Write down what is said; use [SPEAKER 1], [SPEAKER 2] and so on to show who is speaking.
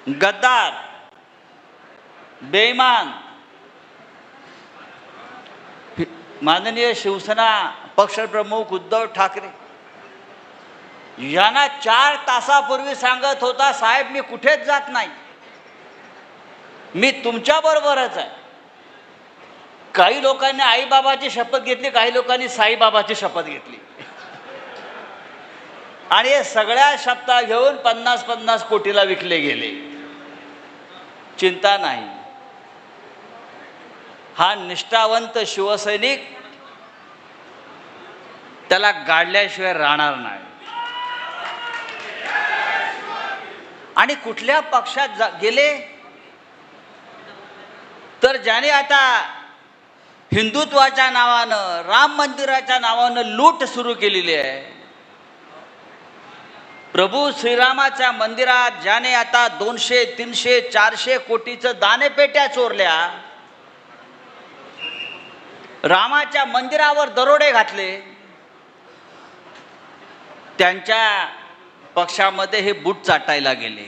[SPEAKER 1] गद्दार, बेईमान, माननीय शिवसेना पक्षप्रमुख उद्धव ठाकरे यांना 4 तासापूर्वी सांगत होता, साहेब मी कुठेच जात नाही, मी तुमच्या बरोबरच आहे. काही लोकांनी आईबाबाची शपथ घेतली, काही लोकांनी साईबाबाची शपथ घेतली आणि हे सगळ्या शपथा घेऊन 50-50 कोटीला विकले गेले. चिंता नाही, हा निष्ठावंत शिवसैनिक त्याला गाडल्याशिवाय राहणार नाही. आणि कुठल्या पक्षात गेले तर ज्याने आता हिंदुत्वाच्या नावानं, राम मंदिराच्या नावानं लूट सुरू केलेली आहे, प्रभू श्रीरामाच्या मंदिरात ज्याने आता 200, 300, 400 कोटीचं दानपेट्या चोरल्या, रामाच्या मंदिरावर दरोडे घातले, त्यांच्या पक्षामध्ये हे बूट चाटायला गेले.